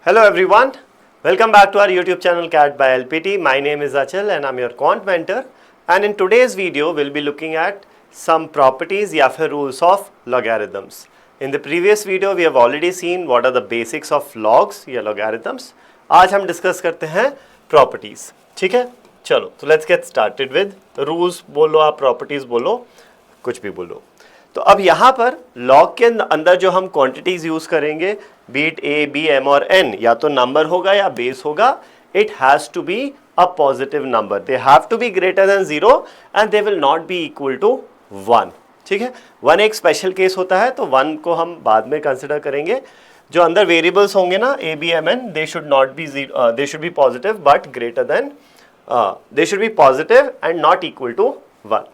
Hello everyone, welcome back to our YouTube channel CAT by LPT. My name is Achal and I'm your quant mentor, and in today's video we'll be looking at some properties या फिर rules of logarithms. In the previous video we have already seen what are the basics of logs या logarithms. आज हम discuss करते हैं properties. ठीक है, चलो तो let's get started with rules बोलो आप, properties बोलो, कुछ भी बोलो. तो अब यहाँ पर लॉग के अंदर जो हम क्वांटिटीज यूज करेंगे, बीट ए बी एम और एन, या तो नंबर होगा या बेस होगा. It has to be a positive number. They have to be greater than 0 and they will not be equal to 1. ठीक है, 1 एक स्पेशल केस होता है, तो 1 को हम बाद में कंसिडर करेंगे. जो अंदर वेरिएबल्स होंगे ना A B M N, they should not be they should be positive but greater than they should be positive and not equal to 1.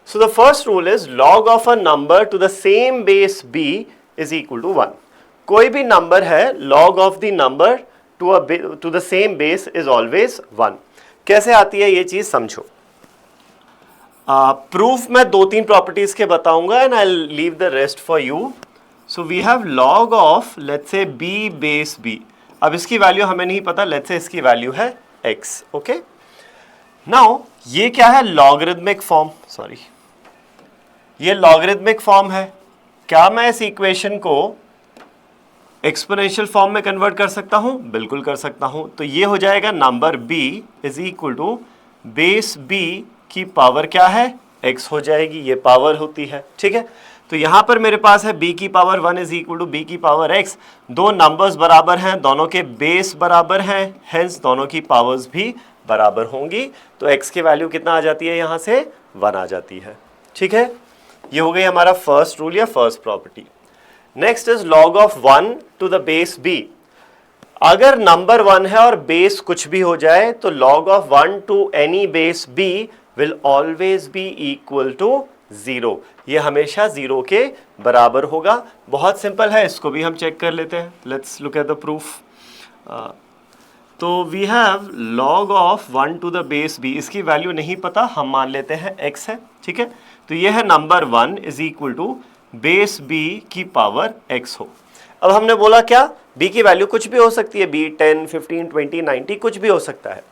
So the first rule is log of a number to the same base b is equal to 1. कोई भी number है, log of the number to the same base is always 1. कैसे आती है ये चीज समझो. Proof मैं 2-3 प्रॉपर्टीज के बताऊंगा and I'll leave the rest for you. So we have log of let's say b base b. अब इसकी वैल्यू हमें नहीं पता, let's say इसकी वैल्यू है x. Okay? नाउ ये क्या है, लॉगरिथमिक फॉर्म. सॉरी, ये लॉगरिथमिक फॉर्म है. क्या मैं इस इक्वेशन को एक्सपोनेंशियल फॉर्म में कन्वर्ट कर सकता हूं? बिल्कुल कर सकता हूं. तो ये हो जाएगा number b is equal to base b की पावर क्या है, x हो जाएगी. ये पावर होती है. ठीक है, तो यहां पर मेरे पास है b की power 1 is equal to b की पावर x. दो नंबर्स बराबर हैं, दोनों के बेस बराबर हैं, हेंस दोनों की पावर्स भी बराबर होंगी. तो x की वैल्यू कितना आ जाती है, यहां से 1 आ जाती है. ठीक है, ये हो गई हमारा फर्स्ट रूल या first property. Next is log of 1 to the base b. अगर नंबर 1 है और बेस कुछ भी हो जाए तो log of 1 to any base b will always be equal to 0. ये हमेशा 0 के बराबर होगा. बहुत सिंपल है, इसको भी हम चेक कर लेते हैं. Let's look at the proof. तो we have log of 1 to the base b. इसकी वैल्यू नहीं पता, हम मान लेते हैं x है. ठीक है, तो ये है number 1 is equal to base b की पावर x हो. अब हमने बोला क्या, b की वैल्यू कुछ भी हो सकती है, b 10, 15, 20, 90 कुछ भी हो सकता है.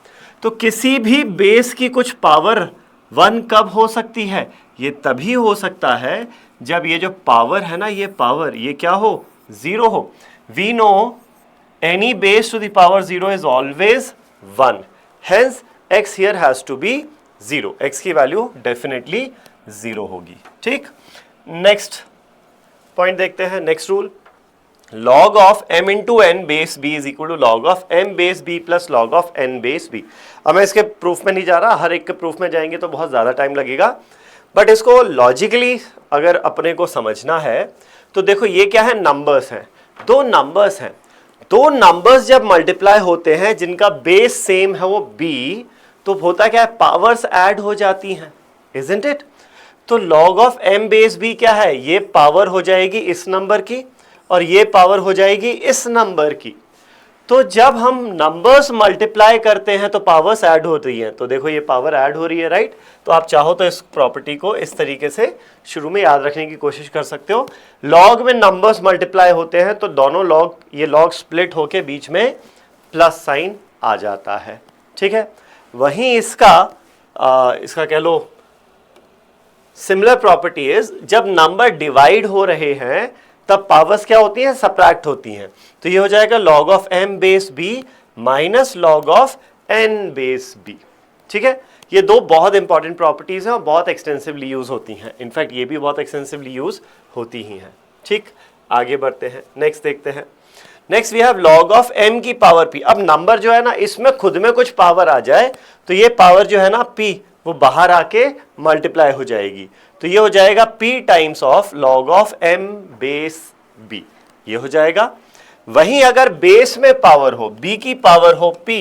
तो किसी भी बेस की कुछ पावर 1 कब हो सकती है, ये तभी हो सकता है जब ये जो पावर है ना, ये पावर ये क्या हो, 0 हो. We know any base to the power 0 is always 1. Hence x here has to be 0. x की वैल्यू definitely 0 होगी. ठीक, नेक्स्ट पॉइंट देखते हैं. Next rule, log of m into n base b is equal to log of m base b plus log of n base b. अब मैं इसके proof में नहीं जा रहा, हर एक के प्रूफ में जाएंगे तो बहुत ज़्यादा टाइम लगेगा, बट इसको लॉजिकली अगर अपने को समझना है तो देखो ये क्या है, नंबर्स हैं, दो नंबर्स हैं. दो नंबर्स जब मल्टीप्लाई होते हैं जिनका बेस सेम है वो b, तो होता क्या है, पावर्स ऐड हो जाती हैं, इजंट इट. तो log of m base b क्या है, ये पावर हो जाएगी इस नंबर की और ये पावर हो जाएगी इस नंबर की. तो जब हम नंबर्स मल्टीप्लाई करते हैं तो पावर्स ऐड हो रही हैं. तो देखो ये पावर ऐड हो रही है, राइट. तो आप चाहो तो इस प्रॉपर्टी को इस तरीके से शुरू में याद रखने की कोशिश कर सकते हो. लॉग में नंबर्स मल्टीप्लाई होते हैं तो दोनों लॉग, ये लॉग स्प्लिट होके बीच में प्लस साइन आ जाता है. ठीक है, वहीं इसका कह लो सिमिलर प्रॉपर्टी इज जब नंबर डिवाइड हो रहे हैं तब पावर्स क्या होती हैं, सब्ट्रैक्ट होती हैं. तो ये हो जाएगा log of m base b minus log of n base b. ठीक है, ये दो बहुत इंपॉर्टेंट प्रॉपर्टीज हैं और बहुत एक्सटेंसिवली यूज होती हैं. इनफैक्ट ये भी बहुत एक्सटेंसिवली यूज होती ही हैं. ठीक, आगे बढ़ते हैं, नेक्स्ट देखते हैं. Next we have log of m की पावर p. अब नंबर जो है ना, इसमें खुद में कुछ पावर आ जाए तो ये पावर जो है ना p, वो बाहर आके मल्टीप्लाई हो जाएगी. तो ये हो जाएगा p times of log of m base b, ये हो जाएगा. वहीं अगर बेस में पावर हो, b की पावर हो p,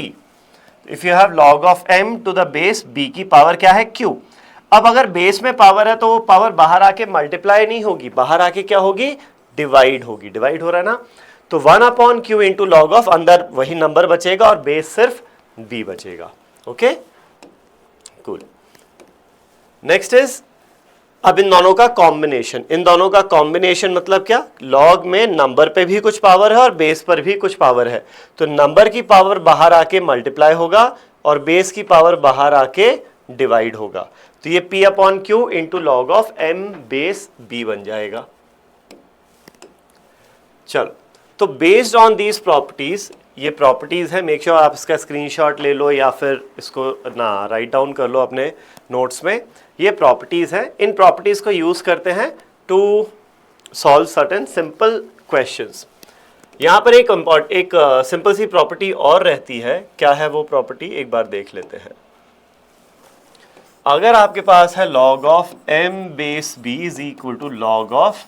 if you have log of m to the base b की पावर क्या है, q. अब अगर बेस में पावर है तो वो पावर बाहर आके मल्टीप्लाई नहीं होगी, बाहर आके क्या होगी, डिवाइड होगी. डिवाइड हो रहा है ना, तो 1 upon q into log of, अंदर वही नंबर बचेगा और बेस सिर्फ b बचेगा. Okay, cool. नेक्स्ट इज अब इन दोनों का कॉम्बिनेशन, इन दोनों का कॉम्बिनेशन मतलब क्या, लॉग में नंबर पे भी कुछ पावर है और बेस पर भी कुछ पावर है, तो नंबर की पावर बाहर आके मल्टीप्लाई होगा और बेस की पावर बाहर आके डिवाइड होगा, तो ये p upon Q into log of m base b बन जाएगा। चलो, तो बेस्ड ऑन दीज प्रॉपर्टीज, ये प्रॉपर्टीज है, मेक श्योर आप इसका स्क्रीनशॉट ले लो या फिर इसको ना राइट डाउन कर लो अपने नोट्स में। ये प्रॉपर्टीज है, इन प्रॉपर्टीज को यूज करते हैं to solve certain simple questions. यहां पर एक सिंपल सी प्रॉपर्टी और रहती है, क्या है वो प्रॉपर्टी, एक बार देख लेते हैं। अगर आपके पास है log of m base b is equal to log of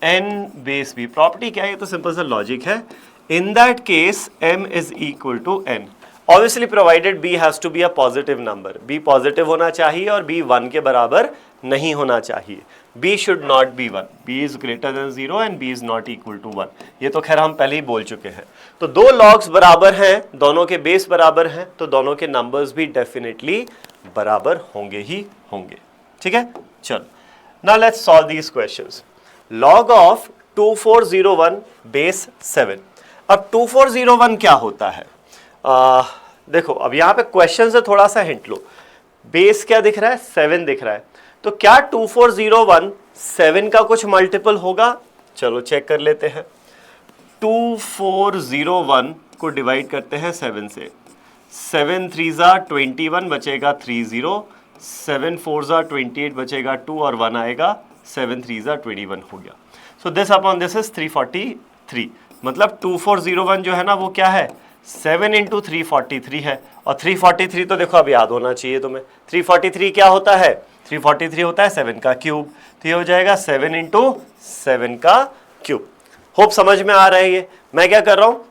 n base b, property क्या है, ये तो सिंपल सा लॉजिक है। In that case m is equal to n, obviously provided b has to be a positive number, b positive होना चाहिए और b 1 के बराबर नहीं होना चाहिए, b should not be 1, b is greater than 0 and b is not equal to 1, ये तो खैर हम पहले ही बोल चुके हैं। तो दो लॉग्स बराबर हैं, दोनों के बेस बराबर हैं, तो दोनों के नंबर्स भी डेफिनेटली बराबर होंगे ही होंगे, ठीक है। चलो, now let's solve these questions. log of 2401 base 7, अब 2401 क्या होता है, देखो अब यहां पे क्वेश्चन से थोड़ा सा हिंट लो, बेस क्या दिख रहा है, 7 दिख रहा है, तो क्या 2401 7 का कुछ मल्टीपल होगा, चलो चेक कर लेते हैं। 2401 को डिवाइड करते हैं 7 से, 7 3 ज़ा 21 बचेगा 30, 7 4 ज़ा 28 बचेगा 2 और 1 आएगा, 7 3 ज़ा 21 हो गया। So this upon this is 343, मतलब 2401 जो है ना वो क्या है, 7 इंटू 343 है, और 343 तो देखो अब याद होना चाहिए तुम्हें, 343 क्या होता है, 343 होता है 7 का क्यूब, तो ये हो जाएगा 7 इंटू 7 का क्यूब। होप समझ में आ रहा है ये, मैं क्या कर रहा हूँ,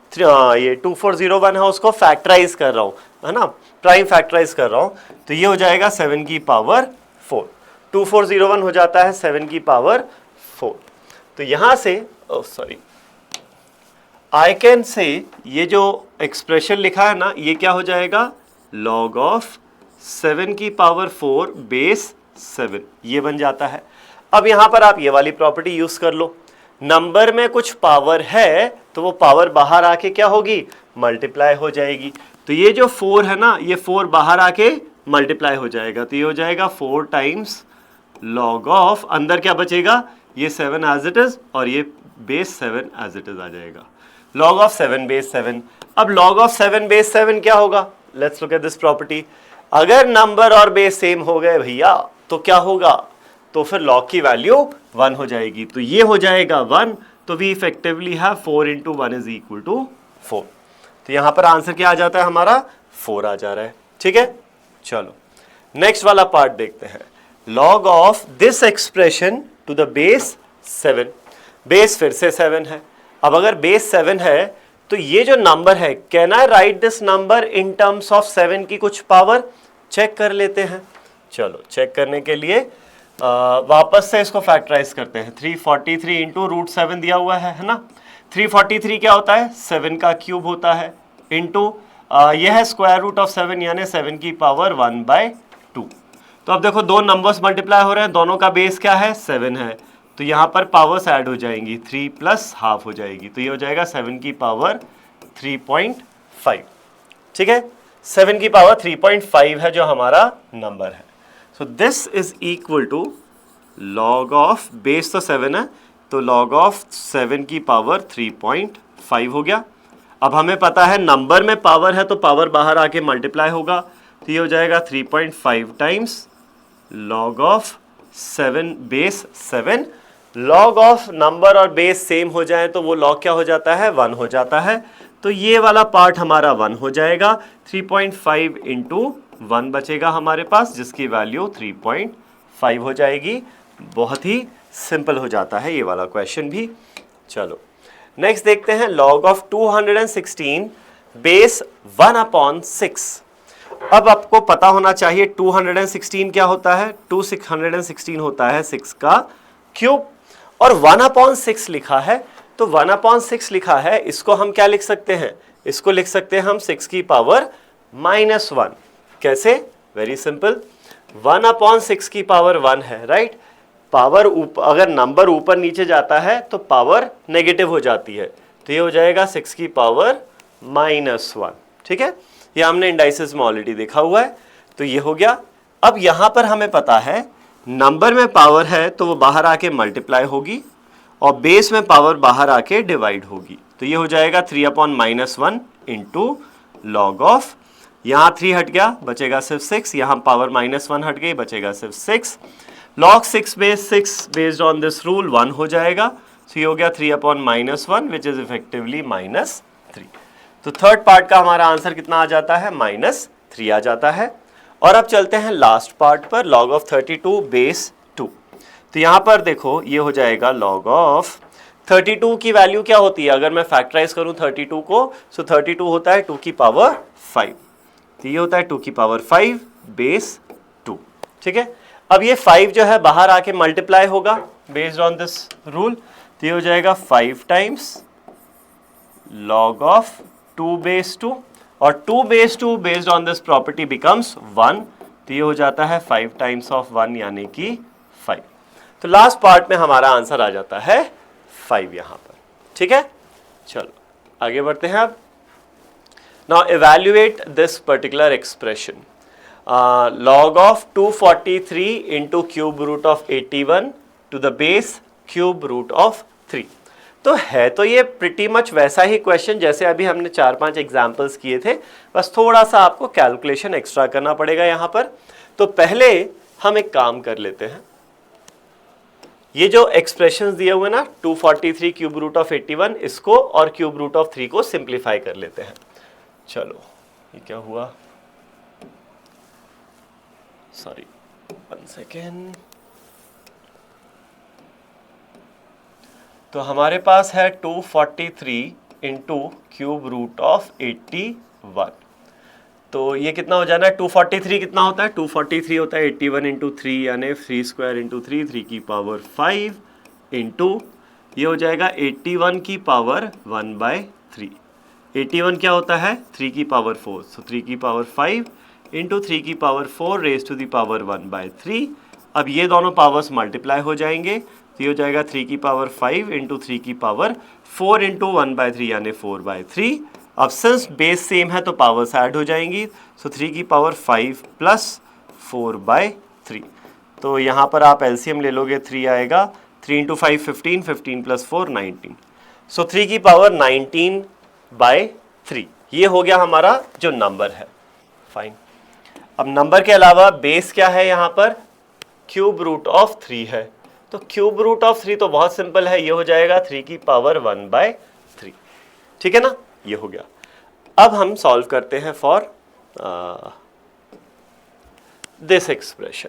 ये 2401 है उसको फैक्टराइज कर रहा हूँ, है ना, प्राइम फैक्टराइज कर रहा हूँ, तो ये हो जाएगा 7 की पावर 4, 2401 हो जाता है 7 की पावर 4। तो यहां से सॉरी आई कैन से, ये जो एक्सप्रेशन लिखा है ना ये क्या हो जाएगा, log ऑफ 7 की पावर 4 बेस 7, ये बन जाता है। अब यहां पर आप ये वाली प्रॉपर्टी यूज कर लो, नंबर में कुछ पावर है तो वो पावर बाहर आके क्या होगी, मल्टीप्लाई हो जाएगी, तो ये जो 4 है ना ये 4 बाहर आके मल्टीप्लाई हो जाएगा, तो ये हो जाएगा 4 टाइम्स log ऑफ, अंदर क्या बचेगा, ये 7 एज इट इज और ये बेस 7 एज इट इज आ जाएगा, log ऑफ 7 बेस 7। अब log ऑफ 7 बेस 7 क्या होगा, let's look at this property. अगर नंबर और बेस सेम हो गए भैया तो क्या होगा, तो फिर log की वैल्यू 1 हो जाएगी, तो ये हो जाएगा 1, तो we effectively have 4 into 1 is equal to 4, तो यहां पर आंसर क्या आ जाता है हमारा, 4 आ जा रहा है, ठीक है। चलो नेक्स्ट वाला पार्ट देखते हैं, log of this expression to the base 7, base फिर से 7 है, अब अगर बेस 7 है तो ये जो नंबर है, can I right this number in terms of 7 की कुछ पावर, चेक कर लेते हैं। चलो चेक करने के लिए वापस से इसको फैक्टराइज करते हैं, 343 इंटू रूट 7 दिया हुआ है ना, 343 क्या होता है, 7 का क्यूब होता है, इंटू यह है स्क्वायर रूट ऑफ 7 यानी 7 की पावर 1/2। तो अब देखो दो नंबर्स मल्टीप्लाई हो रहे हैं, दोनों का बेस क्या है, 7 है, तो यहाँ पर पावर्स ऐड हो जाएंगी, 3 प्लस हाफ हो जाएगी, तो ये हो जाएगा 7 की पावर 3.5, ठीक है, 7 की पावर 3.5 है जो हमारा नंबर है। So this is equal to log of, base तो 7 है, तो log ऑफ 7 की पावर 3.5 हो गया। अब हमें पता है नंबर में पावर है तो पावर बाहर आके मल्टीप्लाई होगा, तो ये हो जाएगा 3.5 times log of 7 base 7। log of number और बेस सेम हो जाए तो वो log क्या हो जाता है, 1 हो जाता है, तो ये वाला पार्ट हमारा 1 हो जाएगा, 3.5 इंटू 1 बचेगा हमारे पास जिसकी वैल्यू 3.5 हो जाएगी। बहुत ही सिंपल हो जाता है ये वाला क्वेश्चन भी। चलो नेक्स्ट देखते हैं, log ऑफ 216 बेस 1/6। अब आपको पता होना चाहिए 216 क्या होता है, 216 होता है 6 का क्यूब, और 1/6 लिखा है, तो 1/6 लिखा है, इसको हम क्या लिख सकते हैं, इसको लिख सकते हैं हम 6 की पावर -1। कैसे, वेरी सिंपल, 1/6 की पावर 1 है, राइट, पावर अगर नंबर ऊपर नीचे जाता है तो पावर नेगेटिव हो जाती है, तो ये हो जाएगा 6 की पावर -1। ठीक है, ये हमने इंडाइसिस में ऑलरेडी देखा हुआ है, तो ये हो गया। अब यहां पर हमें पता है नंबर में पावर है तो वो बाहर आके मल्टीप्लाई होगी और बेस में पावर बाहर आके डिवाइड होगी, तो ये हो जाएगा 3/-1 इंटू लॉग ऑफ, यहाँ 3 हट गया बचेगा सिर्फ 6, यहाँ पावर -1 हट गई बचेगा सिर्फ 6, log 6 base 6 based on this rule 1 हो जाएगा, तो ये हो गया 3/-1 विच इज इफेक्टिवली -3। तो थर्ड पार्ट का हमारा आंसर कितना आ जाता है, -3 आ जाता है। और अब चलते हैं लास्ट पार्ट पर, log ऑफ 32 बेस 2। तो यहाँ पर देखो ये हो जाएगा log ऑफ 32 की वैल्यू क्या होती है, अगर मैं फैक्टराइज करूं 32 को, सो 32 होता है 2 की पावर 5, तो ये होता है 2 की पावर 5 बेस 2। ठीक है, अब ये 5 जो है बाहर आके मल्टीप्लाई होगा बेस्ड ऑन दिस रूल, तो ये हो जाएगा 5 टाइम्स log ऑफ 2 बेस 2, और 2 base 2 based on this property becomes 1, तो ये हो जाता है 5 टाइम्स ऑफ 1 यानी कि 5। तो लास्ट पार्ट में हमारा आंसर आ जाता है 5 यहां पर। ठीक है, चलो आगे बढ़ते हैं। अब now evaluate this particular expression, log of 243 into cube root of 81 to the base cube root of 3। तो है तो ये प्रिटी मच वैसा ही क्वेश्चन जैसे अभी हमने 4-5 एग्जाम्पल्स किए थे, बस थोड़ा सा आपको कैलकुलेशन एक्स्ट्रा करना पड़ेगा यहाँ पर। तो पहले हम एक काम कर लेते हैं, ये जो एक्सप्रेशंस दिए हुए ना 243 क्यूब रूट ऑफ 81, इसको और क्यूब रूट ऑफ 3 को सिंप्लीफाई कर लेते हैं। चलो ये क्या हुआ, सॉरी 1 सेकेंड। तो हमारे पास है 243 इंटू क्यूब रूट ऑफ 81, तो ये कितना हो जाना है, 243 कितना होता है, 243 होता है 81 इंटू 3 यानी 3 स्क्वायर इंटू 3 की पावर 5 इंटू ये हो जाएगा 81 की पावर 1/3। 81 क्या होता है, 3 की पावर 4, सो 3 की पावर 5 इंटू 3 की power 4 raise to the power 1/3। अब ये दोनों पावर्स मल्टीप्लाई हो जाएंगे, तो ये हो जाएगा 3 की पावर 5 इंटू 3 की पावर 4 इंटू 1/3 यानी 4/3। अब सिंस बेस सेम है तो पावर्स ऐड हो जाएंगी, सो 3 की पावर 5 प्लस 4/3। तो यहाँ पर आप एलसीएम ले लोगे, 3 आएगा, 3 इंटू 5 15, 15 प्लस 4 19, सो 3 की पावर 19/3। ये हो गया हमारा जो नंबर है। फाइन, अब नंबर के अलावा बेस क्या है यहाँ पर, क्यूब रूट ऑफ 3 है, तो क्यूब रूट ऑफ 3 तो बहुत सिंपल है, ये हो जाएगा 3 की पावर 1/3। ठीक है ना, ये हो गया। अब हम सॉल्व करते हैं फॉर दिस एक्सप्रेशन।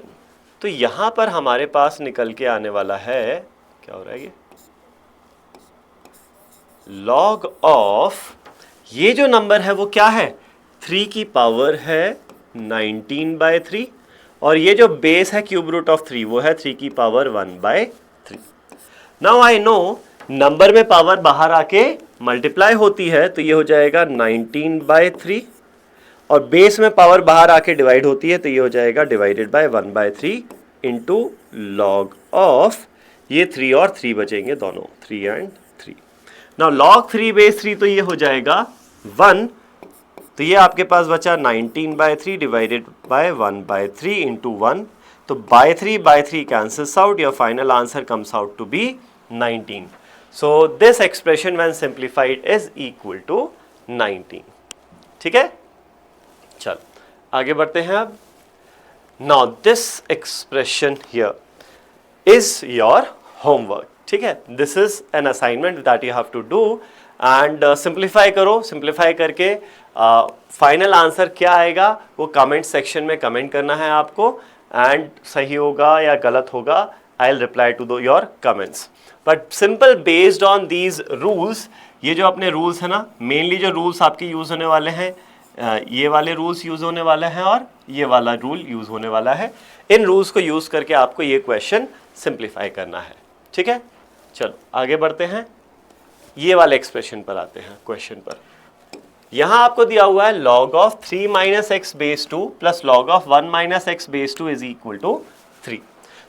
तो यहां पर हमारे पास निकल के आने वाला है, क्या हो रहा है ये, log ऑफ ये जो नंबर है वो क्या है, 3 की पावर है 19/3, और ये जो बेस है क्यूब रूट ऑफ 3 वो है 3 की power 1/3। Now I know number में पावर बाहर आके मल्टीप्लाई होती है, तो ये हो जाएगा 19/3, और बेस में पावर बाहर आके डिवाइड होती है, तो ये हो जाएगा divided by 1/3 into log of ये 3 और 3 बचेंगे दोनों, 3 एंड 3। नाउ log 3 बेस 3 तो ये हो जाएगा 1, तो ये आपके पास बचा 19/3 डिवाइडेड बाय 1/3 इंटू 1, तो by 3 cancels out, your final answer comes out to be 19। So this expression when simplified is equal to 19। ठीक है, चल आगे बढ़ते हैं। अब now this expression here is your homework. ठीक है, this is an assignment that you have to do and simplify करो। सिंप्लीफाई करके फाइनल आंसर क्या आएगा वो कमेंट सेक्शन में कमेंट करना है आपको, एंड सही होगा या गलत होगा I will reply to your comments. But simple based on these rules, ये जो अपने रूल्स है ना, मेनली जो रूल्स आपके यूज होने वाले हैं, ये वाले रूल्स यूज होने वाले हैं और ये वाला रूल यूज होने वाला है। इन रूल्स को यूज करके आपको ये क्वेश्चन सिंप्लीफाई करना है। ठीक है, चलो आगे बढ़ते हैं, ये वाले एक्सप्रेशन पर आते हैं, क्वेश्चन पर। यहां आपको दिया हुआ है log of 3 - x base 2 plus log of 1 - x base 2 is equal to 3।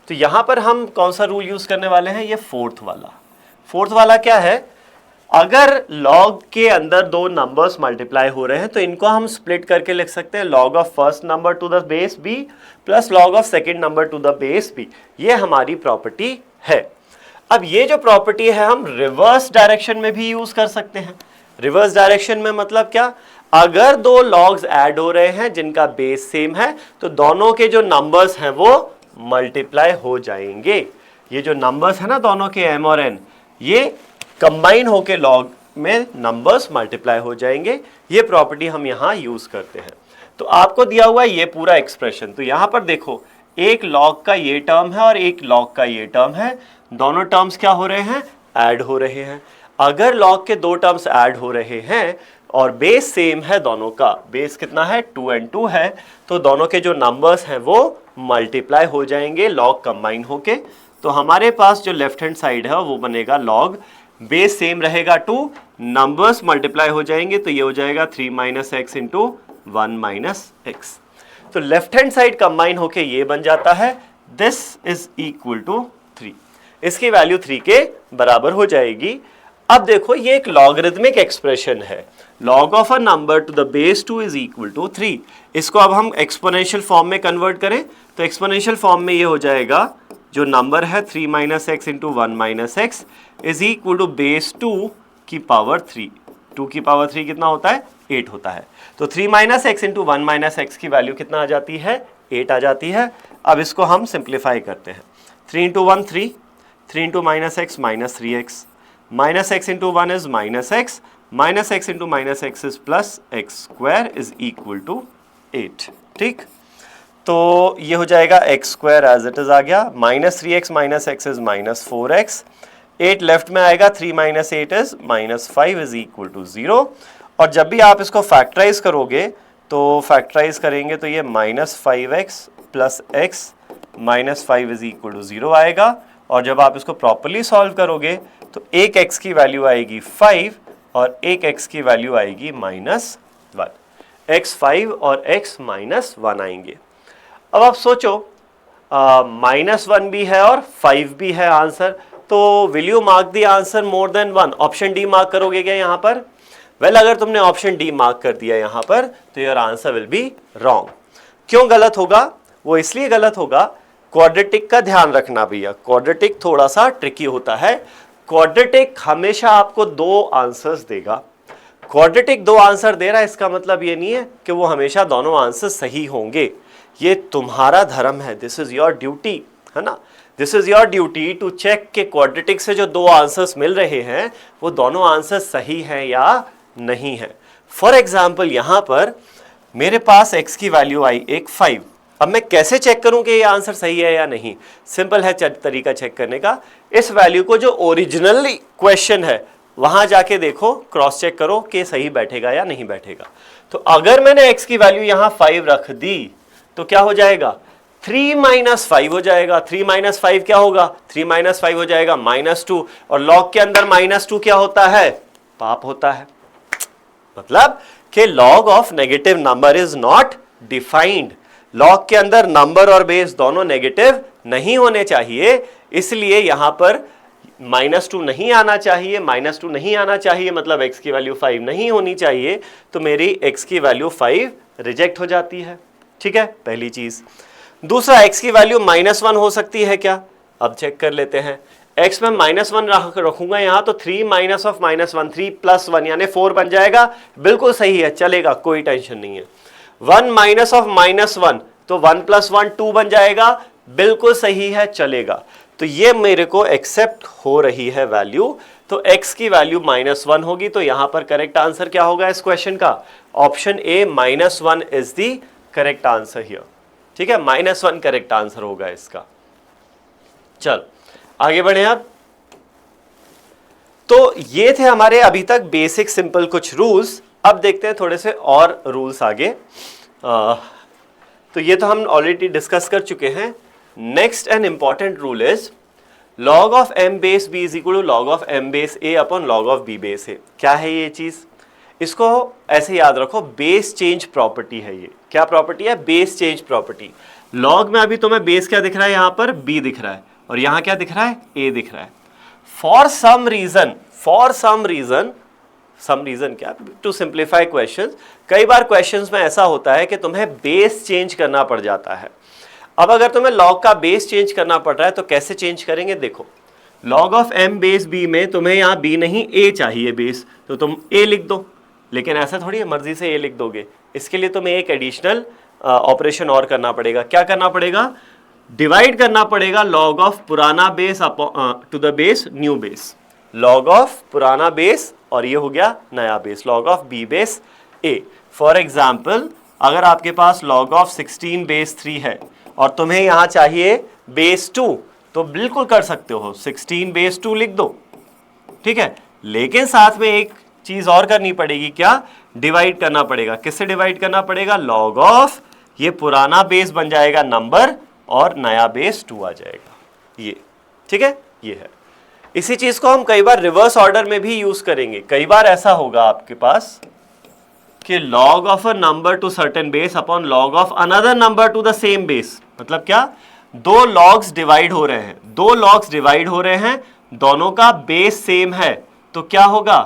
तो यहां पर हम कौन सा रूल यूज करने वाले हैं, ये फोर्थ वाला। फोर्थ वाला क्या है, अगर लॉग के अंदर दो नंबर्स मल्टीप्लाई हो रहे हैं तो इनको हम स्प्लिट करके लिख सकते हैं log of first number to the base B plus log of second number to the base B. ये हमारी प्रॉपर्टी है। अब ये जो प्रॉपर्टी है हम रिवर्स डायरेक्शन में भी यूज कर सकते हैं। रिवर्स डायरेक्शन में मतलब क्या, अगर दो लॉग्स ऐड हो रहे हैं जिनका बेस सेम है तो दोनों के जो नंबर्स हैं वो मल्टीप्लाई हो जाएंगे। ये जो नंबर्स है ना दोनों के m और n, ये कंबाइन होके लॉग में नंबर्स मल्टीप्लाई हो जाएंगे। ये प्रॉपर्टी हम यहां यूज करते हैं। तो आपको दिया हुआ है ये पूरा एक्सप्रेशन, तो यहां पर देखो एक लॉग का ये टर्म है और एक लॉग का ये टर्म है, दोनों टर्म्स क्या हो रहे हैं, ऐड हो रहे हैं। अगर लॉग के दो टर्म्स ऐड हो रहे हैं और बेस सेम है, दोनों का बेस कितना है 2 and 2 है, तो दोनों के जो नंबर्स हैं वो मल्टीप्लाई हो जाएंगे लॉग कंबाइन होके। तो हमारे पास जो लेफ्ट हैंड साइड है वो बनेगा लॉग, बेस सेम रहेगा 2, नंबर्स मल्टीप्लाई हो जाएंगे तो ये हो जाएगा 3 - x इंटू 1 - x। तो लेफ्ट हैंड साइड कंबाइन होके ये बन जाता है, दिस इज इक्वल टू 3। इसकी वैल्यू 3 के बराबर हो जाएगी। अब देखो ये एक लॉगरिथमिक एक्सप्रेशन है, log of a number to the base 2 is equal to 3। इसको अब हम एक्सपोनेंशियल फॉर्म में कन्वर्ट करें तो एक्सपोनेंशियल फॉर्म में ये हो जाएगा, जो नंबर है 3 - x into 1 - x is equal to base 2 की पावर 3। 2 की पावर 3 कितना होता है, 8 होता है। तो 3 - x इंटू 1 - x की वैल्यू कितना आ जाती है, 8 आ जाती है। अब इसको हम सिंप्लीफाई करते हैं, 3 into 1 3, 3 into -x -3x, -x into 1 is -x, -x into -x is plus x square is equal to 8। ठीक, तो ये हो जाएगा x square as it is आ गया, -3x -x is -4x, 8 left में आएगा, 3 - 8 इज -5 इज इक्वल टू 0। और जब भी आप इसको फैक्टराइज करोगे तो फैक्टराइज करेंगे तो ये -5x plus x -5 is equal to 0 आएगा। और जब आप इसको प्रॉपरली सॉल्व करोगे तो एक x की वैल्यू आएगी 5 और एक x की वैल्यू आएगी -1। x 5 और x -1 आएंगे। अब आप सोचो -1 भी है और 5 भी है आंसर, तो will you mark the answer more than 1? Option D mark करोगे क्या यहाँ पर? वेल, अगर तुमने ऑप्शन डी मार्क कर दिया यहाँ पर तो your answer will be wrong. क्यों गलत होगा? वो इसलिए गलत होगा, क्वाड्रेटिक का ध्यान रखना भैया, क्वाड्रेटिक थोड़ा सा ट्रिकी होता है। क्वाड्रेटिक हमेशा आपको 2 आंसर्स देगा। क्वाड्रेटिक 2 आंसर दे रहा है इसका मतलब ये नहीं है कि वो हमेशा दोनों आंसर सही होंगे। ये तुम्हारा धर्म है, दिस इज योर ड्यूटी, है ना। This is your duty to check कि क्वाड्रेटिक से जो 2 आंसर्स मिल रहे हैं वो दोनों आंसर सही हैं या नहीं है। फॉर एग्जाम्पल यहाँ पर मेरे पास x की वैल्यू आई एक 5। अब मैं कैसे चेक करूं कि ये आंसर सही है या नहीं? सिंपल है तरीका चेक करने का, इस वैल्यू को जो ओरिजिनल क्वेश्चन है वहां जाके देखो, क्रॉस चेक करो कि सही बैठेगा या नहीं बैठेगा। तो अगर मैंने x की वैल्यू यहां 5 रख दी तो क्या हो जाएगा, 3 - 5 हो जाएगा। 3 - 5 क्या होगा, 3 - 5 हो जाएगा -2, और लॉग के अंदर -2 क्या होता है, पाप होता है। मतलब कि log of negative number is not defined. Log के अंदर नंबर और बेस दोनों नेगेटिव नहीं होने चाहिए, इसलिए यहां पर -2 नहीं आना चाहिए। -2 नहीं आना चाहिए मतलब x की वैल्यू 5 नहीं होनी चाहिए, तो मेरी x की वैल्यू 5 रिजेक्ट हो जाती है। ठीक है, पहली चीज। दूसरा, x की वैल्यू -1 हो सकती है क्या? अब चेक कर लेते हैं। x में -1 रखूंगा यहां तो 3 - -1 3 + 1 यानी 4 बन जाएगा। बिल्कुल सही है, चलेगा, कोई टेंशन नहीं है। 1 - -1 तो 1 + 1 2 बन जाएगा, बिल्कुल सही है, चलेगा। तो ये मेरे को एक्सेप्ट हो रही है वैल्यू, तो x की वैल्यू -1 होगी। तो यहां पर करेक्ट आंसर क्या होगा इस क्वेश्चन का? Option A -1 is the correct answer here. ठीक है, -1 करेक्ट आंसर होगा इसका। चल आगे बढ़े आप। तो ये थे हमारे अभी तक बेसिक सिंपल कुछ रूल्स। अब देखते हैं थोड़े से और रूल्स आगे। तो ये तो हम ऑलरेडी डिस्कस कर चुके हैं। Next and important rule is log of m base b is equal to log of m base a upon log of b base a। क्या है ये चीज? इसको ऐसे याद रखो, बेस चेंज प्रॉपर्टी है ये। क्या प्रॉपर्टी है? Base change property. लॉग में अभी तुम्हें बेस क्या दिख रहा है, यहाँ पर b दिख रहा है और यहाँ क्या दिख रहा है, a दिख रहा है। फॉर सम रीजन क्या, टू सिंप्लीफाई क्वेश्चंस, कई बार क्वेश्चंस में ऐसा होता है कि तुम्हें बेस चेंज करना पड़ जाता है। अब अगर तुम्हें लॉग का बेस चेंज करना पड़ रहा है तो कैसे चेंज करेंगे, देखो log of m base b में तुम्हें यहाँ b नहीं a चाहिए बेस, तो तुम a लिख दो, लेकिन ऐसा थोड़ी है मर्जी से a लिख दोगे, इसके लिए तुम्हें एक एडिशनल ऑपरेशन और करना पड़ेगा। क्या करना पड़ेगा, डिवाइड करना पड़ेगा लॉग ऑफ पुराना base to the base new base, log of पुराना बेस और ये हो गया नया बेस, log of b base a। For example अगर आपके पास लॉग ऑफ 16 बेस 3 है और तुम्हें यहाँ चाहिए बेस 2, तो बिल्कुल कर सकते हो, 16 बेस 2 लिख दो, ठीक है। लेकिन साथ में एक चीज और करनी पड़ेगी, क्या, डिवाइड करना पड़ेगा। किससे डिवाइड करना पड़ेगा, लॉग ऑफ ये पुराना बेस बन जाएगा नंबर और नया बेस 2 आ जाएगा, ये ठीक है, ये है। इसी चीज को हम कई बार रिवर्स ऑर्डर में भी यूज करेंगे। कई बार ऐसा होगा आपके पास कि log of a number to certain base upon log of another number to the same base, मतलब क्या, दो logs डिवाइड हो रहे हैं, दोनों का बेस सेम है, तो क्या होगा,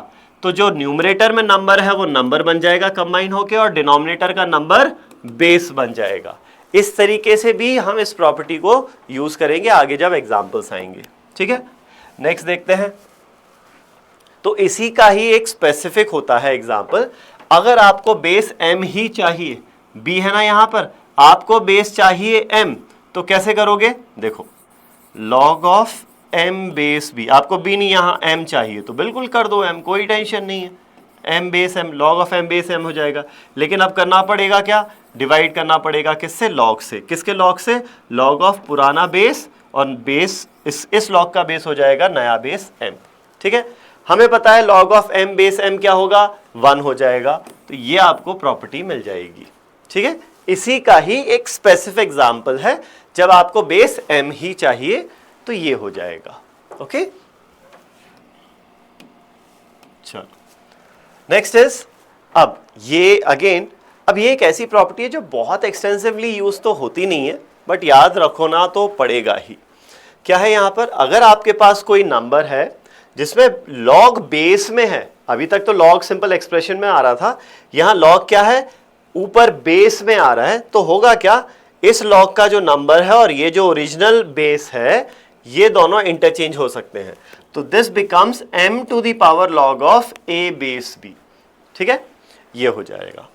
तो जो न्यूमरेटर में नंबर है वो नंबर बन जाएगा कंबाइन होके और डिनोमिनेटर का नंबर बेस बन जाएगा। इस तरीके से भी हम इस प्रॉपर्टी को यूज करेंगे आगे जब एग्जाम्पल्स आएंगे, ठीक है। नेक्स्ट देखते हैं, तो इसी का ही एक स्पेसिफिक होता है एग्जाम्पल। अगर आपको बेस m ही चाहिए, b है ना यहाँ पर, आपको बेस चाहिए m, तो कैसे करोगे, देखो log of m base b, आपको b नहीं यहाँ m चाहिए तो बिल्कुल कर दो m, कोई टेंशन नहीं है, m base m, log of m base m हो जाएगा। लेकिन अब करना पड़ेगा क्या, डिवाइड करना पड़ेगा किससे, log से, किसके log से, log ऑफ पुराना बेस और बेस इस log का बेस हो जाएगा नया बेस m, ठीक है। हमें पता है log of m base m क्या होगा, 1 हो जाएगा, तो ये आपको प्रॉपर्टी मिल जाएगी, ठीक है। इसी का ही एक स्पेसिफिक एग्जांपल है, जब आपको बेस m ही चाहिए तो ये हो जाएगा, ओके। चलो नेक्स्ट इज, अब ये अगेन, अब ये एक ऐसी प्रॉपर्टी है जो बहुत एक्सटेंसिवली यूज तो होती नहीं है, बट याद रखो ना तो पड़ेगा ही। क्या है यहाँ पर, अगर आपके पास कोई नंबर है जिसमें लॉग बेस में है, अभी तक तो लॉग सिंपल एक्सप्रेशन में आ रहा था, यहां लॉग क्या है, ऊपर बेस में आ रहा है, तो होगा क्या, इस लॉग का जो नंबर है और ये जो ओरिजिनल बेस है ये दोनों इंटरचेंज हो सकते हैं, तो this becomes m to the power log of a base b, ठीक है, ये हो जाएगा,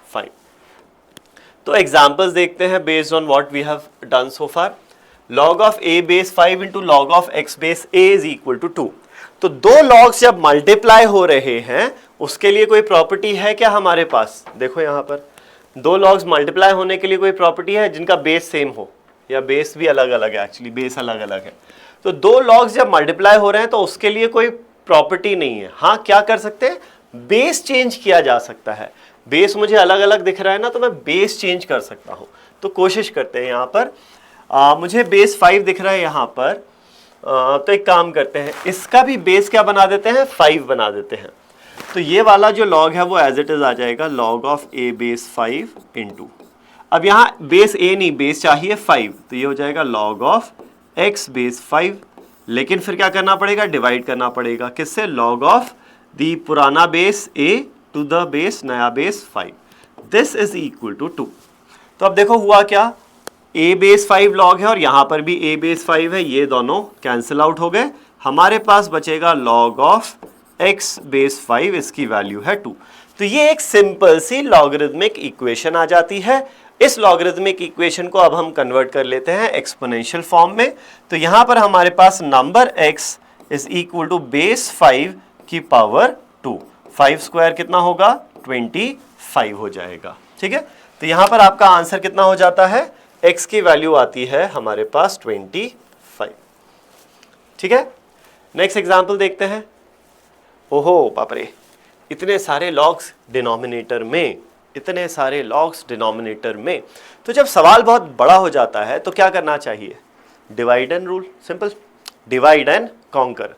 फाइन। तो एग्जांपल्स देखते हैं based on what we have done so far. log of a base 5 into log of x base a is equal to 2। तो दो लॉग्स जब मल्टीप्लाई हो रहे हैं उसके लिए कोई प्रॉपर्टी है क्या हमारे पास, देखो यहां पर दो लॉग्स मल्टीप्लाई होने के लिए कोई प्रॉपर्टी है जिनका बेस सेम हो, या बेस भी अलग अलग है, एक्चुअली बेस अलग अलग है। तो दो लॉग्स जब मल्टीप्लाई हो रहे हैं तो उसके लिए कोई प्रॉपर्टी नहीं है। हाँ, क्या कर सकते हैं, बेस चेंज किया जा सकता है। बेस मुझे अलग अलग दिख रहा है ना, तो मैं बेस चेंज कर सकता हूं। तो कोशिश करते हैं, यहाँ पर मुझे बेस 5 दिख रहा है यहाँ पर, तो एक काम करते हैं, इसका भी बेस क्या बना देते हैं, 5 बना देते हैं। तो ये वाला जो लॉग है वो एज इट इज आ जाएगा log of a base 5 into, अब यहाँ बेस a नहीं, बेस चाहिए 5, तो ये हो जाएगा लॉग ऑफ x बेस 5। लेकिन फिर क्या करना पड़ेगा, डिवाइड करना पड़ेगा किससे, लॉग ऑफ दी पुराना base a to the base नया base 5, this is equal to 2। तो अब देखो हुआ क्या, a बेस 5 लॉग है और यहाँ पर भी a बेस 5 है, ये दोनों कैंसिल आउट हो गए, हमारे पास बचेगा लॉग ऑफ x बेस 5, इसकी वैल्यू है 2। तो ये एक सिंपल सी लॉगरिथमिक इक्वेशन आ जाती है। इस लॉगरिथमिक इक्वेशन को अब हम कन्वर्ट कर लेते हैं एक्सपोनेंशियल फॉर्म में। तो यहाँ पर हमारे पास number x is equal to base 5 की पावर 2, 5 स्क्वायर कितना होगा, 25 हो जाएगा, ठीक है। तो यहाँ पर आपका आंसर कितना हो जाता है, x की वैल्यू आती है हमारे पास 25, ठीक है। नेक्स्ट एग्जाम्पल देखते हैं। ओहो बाप रे, इतने सारे लॉग्स डिनोमिनेटर में, इतने सारे लॉग्स डिनोमिनेटर में, तो जब सवाल बहुत बड़ा हो जाता है तो क्या करना चाहिए, divide and rule, simple divide and conquer.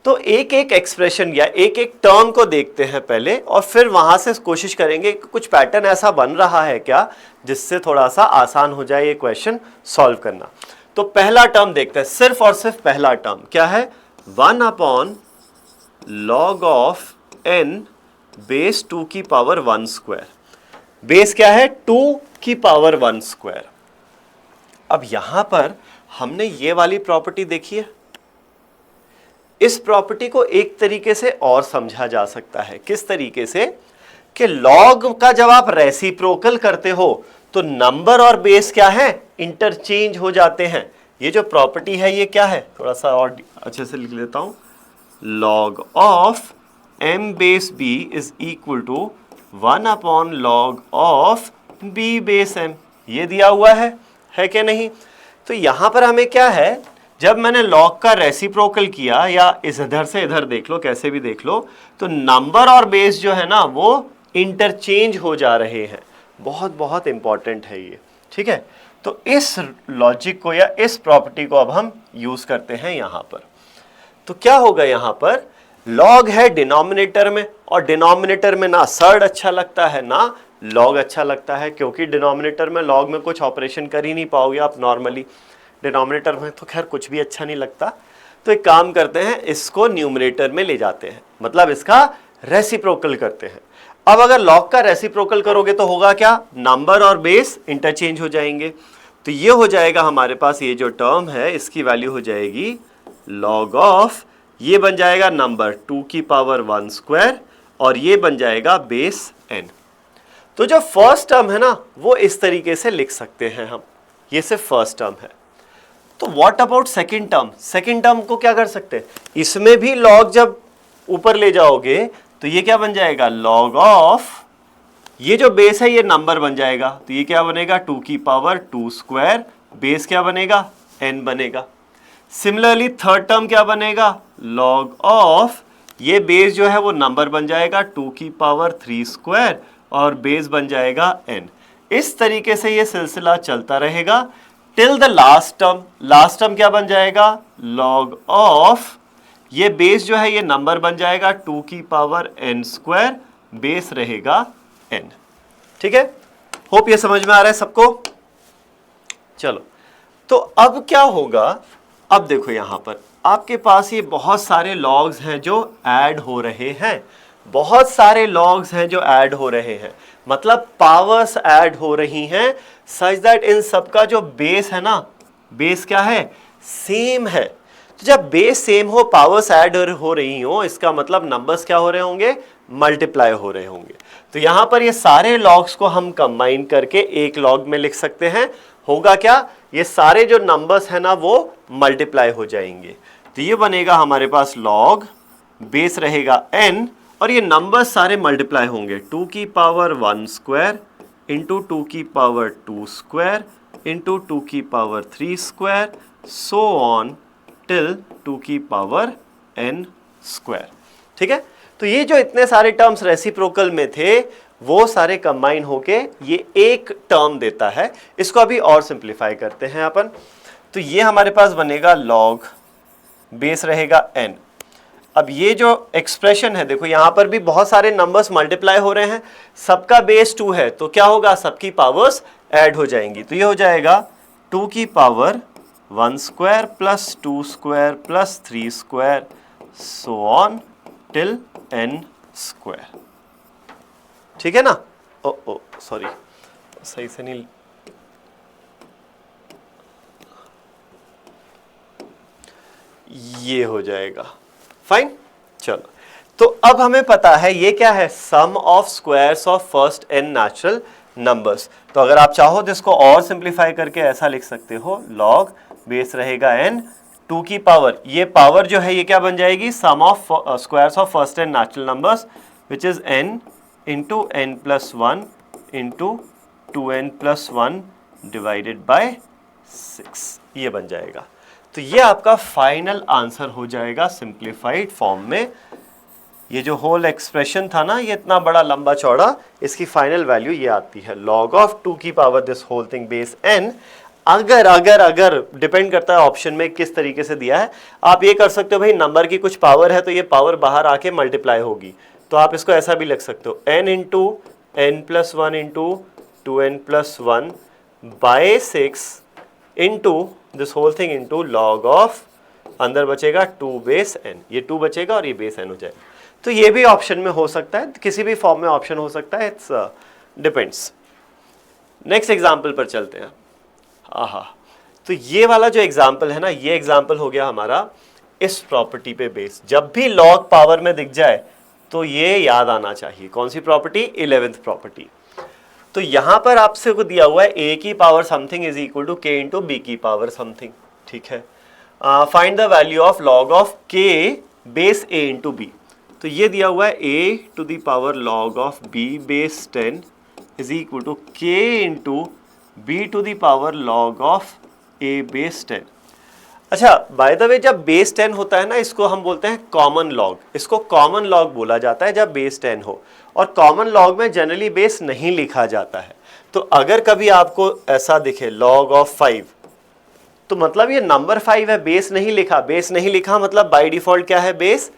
तो तो एक एक एक्सप्रेशन या एक एक टर्म को देखते हैं पहले और फिर वहां से कोशिश करेंगे कि कुछ पैटर्न ऐसा बन रहा है क्या जिससे थोड़ा सा आसान हो जाए ये क्वेश्चन सॉल्व करना। तो पहला टर्म देखते हैं, सिर्फ और सिर्फ पहला टर्म क्या है, 1 upon log of n base 2 की पावर 1 स्क्वायर। बेस क्या है, 2 की पावर 1 स्क्वायर। अब यहां पर हमने ये वाली प्रॉपर्टी देखी है, इस प्रॉपर्टी को एक तरीके से और समझा जा सकता है। किस तरीके से कि log का जब आप रेसिप्रोकल करते हो तो नंबर और बेस क्या है, इंटरचेंज हो जाते हैं। ये जो प्रॉपर्टी है ये क्या है, थोड़ा सा और अच्छे से लिख लेता हूं, log of m base b is equal to 1 upon log of b base m। ये दिया हुआ है कि नहीं। तो यहां पर हमें क्या है, जब मैंने log का रेसिप्रोकल किया या इस इधर से इधर देख लो, कैसे भी देख लो, तो नंबर और बेस जो है ना वो इंटरचेंज हो जा रहे हैं। बहुत बहुत इंपॉर्टेंट है ये, ठीक है। तो इस लॉजिक को या इस प्रॉपर्टी को अब हम यूज करते हैं यहां पर। तो क्या होगा, यहां पर log है डिनोमिनेटर में, और डिनोमिनेटर में ना सर्ड अच्छा लगता है ना log अच्छा लगता है, क्योंकि डिनोमिनेटर में log में कुछ ऑपरेशन कर ही नहीं पाओगे आप नॉर्मली, डिनोमिनेटर में तो खैर कुछ भी अच्छा नहीं लगता। तो एक काम करते हैं, इसको न्यूमरेटर में ले जाते हैं, मतलब इसका रेसिप्रोकल करते हैं। अब अगर log का रेसिप्रोकल करोगे तो होगा क्या, नंबर और बेस इंटरचेंज हो जाएंगे। तो ये हो जाएगा हमारे पास, ये जो टर्म है इसकी वैल्यू हो जाएगी log ऑफ, ये बन जाएगा नंबर 2 की पावर 1 स्क्वायर, और ये बन जाएगा बेस n। तो जो फर्स्ट टर्म है ना वो इस तरीके से लिख सकते हैं हम, ये सिर्फ फर्स्ट टर्म है। तो what about second term, second term को क्या कर सकते हैं, इसमें भी log जब ऊपर ले जाओगे तो ये क्या बन जाएगा, log ऑफ, ये जो बेस है ये नंबर बन जाएगा, तो ये क्या बनेगा 2 की पावर 2 स्क्वायर, बेस क्या बनेगा n बनेगा। सिमिलरली थर्ड टर्म क्या बनेगा, log ऑफ, ये बेस जो है वो नंबर बन जाएगा 2 की पावर 3 स्क्वायर, और बेस बन जाएगा n। इस तरीके से ये सिलसिला चलता रहेगा till the last term. Last term क्या बन जाएगा, log ऑफ, ये बेस जो है ये नंबर बन जाएगा 2 की पावर n स्क्वायर, बेस रहेगा n। ठीक है, होप ये समझ में आ रहा है सबको। चलो, तो अब क्या होगा, अब देखो यहां पर आपके पास ये बहुत सारे लॉग्स हैं जो ऐड हो रहे हैं, बहुत सारे लॉग्स हैं जो ऐड हो रहे हैं, मतलब पावर्स ऐड हो रही हैं, सच दैट इन सबका जो बेस है ना, बेस क्या है, सेम है। तो जब बेस सेम हो, पावर्स ऐड हो रही हो, इसका मतलब नंबर्स क्या हो रहे होंगे, मल्टीप्लाई हो रहे होंगे। तो यहां पर ये सारे लॉग्स को हम कंबाइन करके एक लॉग में लिख सकते हैं। होगा क्या, ये सारे जो नंबर्स है ना वो मल्टीप्लाई हो जाएंगे। तो ये बनेगा हमारे पास log, बेस रहेगा n, और ये नंबर्स सारे मल्टीप्लाई होंगे 2 की पावर 1 स्क्वायर इंटू 2 की पावर 2 स्क्वायर इंटू 2 की power 3 square, so on till 2 की पावर n स्क्वायर। ठीक है, तो ये जो इतने सारे टर्म्स रेसिप्रोकल में थे वो सारे कंबाइन होके ये एक टर्म देता है। इसको अभी और सिंप्लीफाई करते हैं अपन। तो ये हमारे पास बनेगा log, बेस रहेगा n। अब ये जो एक्सप्रेशन है देखो, यहां पर भी बहुत सारे नंबर्स मल्टीप्लाई हो रहे हैं, सबका बेस 2 है, तो क्या होगा, सबकी पावर्स ऐड हो जाएंगी। तो ये हो जाएगा 2 की power 1 square plus 2 square plus 3 square, so on till n square. ठीक है ना, ओ सॉरी, सही से नहीं, ये हो जाएगा फाइन। चलो, तो अब हमें पता है ये क्या है, sum of squares of first n natural numbers. तो अगर आप चाहो तो इसको और सिंप्लीफाई करके ऐसा लिख सकते हो, log, बेस रहेगा n, 2 की पावर, ये पावर जो है ये क्या बन जाएगी, sum of squares of first n natural numbers which is n into n plus 1 into 2n plus 1 divided by 6, ये बन जाएगा। तो ये आपका फाइनल आंसर हो जाएगा सिंप्लीफाइड फॉर्म में। ये जो होल एक्सप्रेशन था ना, ये इतना बड़ा लंबा चौड़ा, इसकी फाइनल वैल्यू ये आती है, log ऑफ 2 की power this whole thing base n। अगर अगर अगर डिपेंड करता है ऑप्शन में किस तरीके से दिया है। आप ये कर सकते हो भाई, नंबर की कुछ पावर है तो ये पावर बाहर आके मल्टीप्लाई होगी, तो आप इसको ऐसा भी लिख सकते हो, n into N plus one into 2n plus one by 6 into this whole thing into log of, अंदर बचेगा 2 बेस n, ये 2 बचेगा और ये बेस n हो जाएगा। तो ये भी ऑप्शन में हो सकता है, किसी भी फॉर्म में ऑप्शन हो सकता है, इट्स डिपेंड्स। नेक्स्ट एग्जाम्पल पर चलते हैं। आहा, तो ये वाला जो एग्जाम्पल है ना, ये एग्जाम्पल हो गया हमारा इस प्रॉपर्टी पे बेस। जब भी लॉग पावर में दिख जाए तो ये याद आना चाहिए, कौन सी प्रॉपर्टी, 11th प्रॉपर्टी। तो यहां पर आपसे को दिया हुआ है a की power something is equal to k into B की पावर समथिंग, ठीक है। Find the value of log of k base a into B. तो ये दिया हुआ है a to the power log of b base 10 is equal to k into b to the power log of a base 10। अच्छा, by the way, जब base 10 होता है ना, इसको हम बोलते हैं कॉमन लॉग। इसको कॉमन लॉग बोला जाता है जब बेस 10 हो, और कॉमन लॉग में जनरली बेस नहीं लिखा जाता है। तो अगर कभी आपको ऐसा दिखे लॉग ऑफ 5, तो मतलब ये नंबर 5 है, बेस नहीं लिखा। बेस नहीं लिखा मतलब बाय डिफॉल्ट क्या है, बेस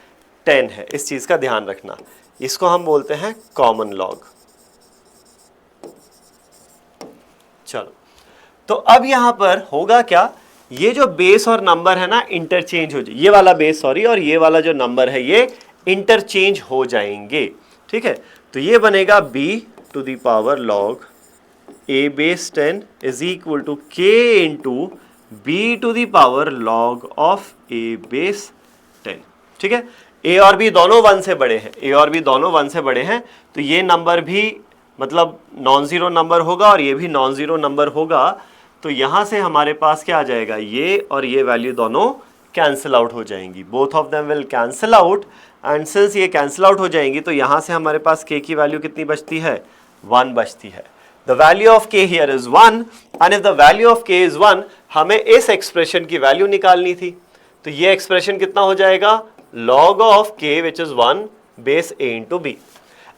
10 है। इस चीज का ध्यान रखना, इसको हम बोलते हैं कॉमन लॉग। चलो, तो अब यहां पर होगा क्या, ये जो बेस और नंबर है ना इंटरचेंज हो जाए, ये वाला बेस सॉरी और ये वाला जो नंबर है ये इंटरचेंज हो जाएंगे, ठीक है। तो ये बनेगा b to the power log a base 10 is equal to k into B to the power log of a base 10, ठीक है। a और b दोनों 1 से बड़े हैं, a और b दोनों 1 से बड़े हैं, तो ये नंबर भी मतलब नॉन जीरो नंबर होगा और ये भी नॉन जीरो नंबर होगा। तो यहां से हमारे पास क्या आ जाएगा, ये और ये वैल्यू दोनों कैंसिल आउट हो जाएंगी, both of them will cancel out, and since ये कैंसिल आउट हो जाएंगी तो यहां से हमारे पास k की वैल्यू कितनी बचती है, 1 बचती है। The value of k here is 1 and if the value of k is 1, हमें इस एक्सप्रेशन की वैल्यू निकालनी थी। तो ये एक्सप्रेशन कितना हो जाएगा, log of k which is 1 base a into B.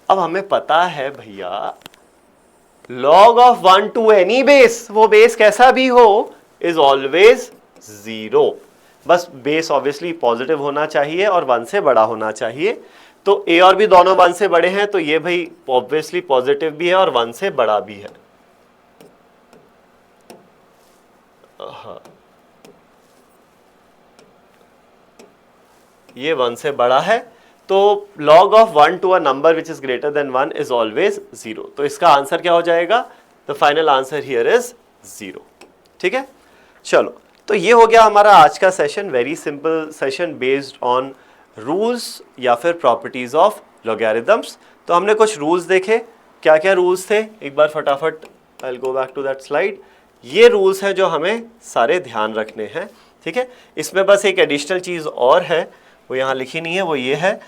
अब हमें पता है भैया log of 1 to any base, वो बेस कैसा भी हो, इज ऑलवेज 0। बस बेस ऑब्वियसली पॉजिटिव होना चाहिए और 1 से बड़ा होना चाहिए। तो a और b दोनों 1 से बड़े हैं, तो ये भाई ऑब्वियसली पॉजिटिव भी है और 1 से बड़ा भी है। ये 1 से बड़ा है, तो log of 1 to a number which is greater than 1 is always 0। तो इसका आंसर क्या हो जाएगा, the final answer here is 0, ठीक है। चलो, तो ये हो गया हमारा आज का session, very simple session based on rules या फिर प्रॉपर्टीज ऑफ लॉगरिथम्स। तो हमने कुछ रूल्स देखे, क्या क्या रूल्स थे, एक बार फटाफट I will go back to that slide. ये रूल्स हैं जो हमें सारे ध्यान रखने हैं, ठीक है। इसमें बस एक एडिशनल चीज और है, वो यहाँ लिखी नहीं है, वो ये है,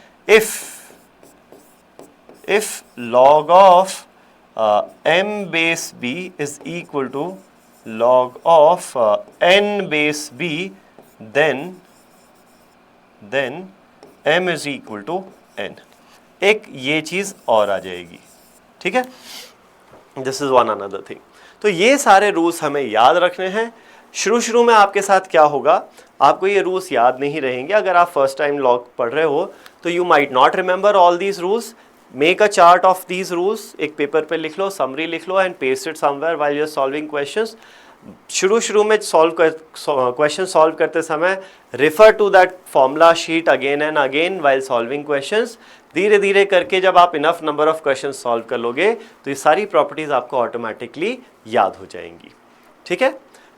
if log of m base b is equal to log of n base b, then m is equal to n। एक ये चीज और आ जाएगी, ठीक है। This is one another thing. तो ये सारे रूल्स हमें याद रखने हैं। शुरू में आपके साथ क्या होगा, आपको ये रूल्स याद नहीं रहेंगे। अगर आप फर्स्ट टाइम लॉग पढ़ रहे हो तो you might not remember all these rules. Make a chart of these rules, एक पेपर पे लिख लो, समरी लिख लो and paste it somewhere while you are solving questions. शुरू में क्वेश्चन सॉल्व करते समय refer to that formula sheet again and again while solving questions. धीरे धीरे करके जब आप enough number of question solve कर लोगे तो ये सारी प्रॉपर्टीज आपको ऑटोमेटिकली याद हो जाएंगी, ठीक है।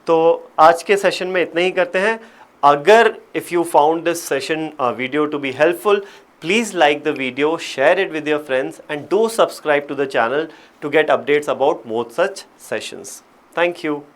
तो आज के सेशन में इतना ही करते हैं। अगर if you found this session video to be helpful, please like the video, share it with your friends and do subscribe to the channel to get updates about more such sessions. Thank you.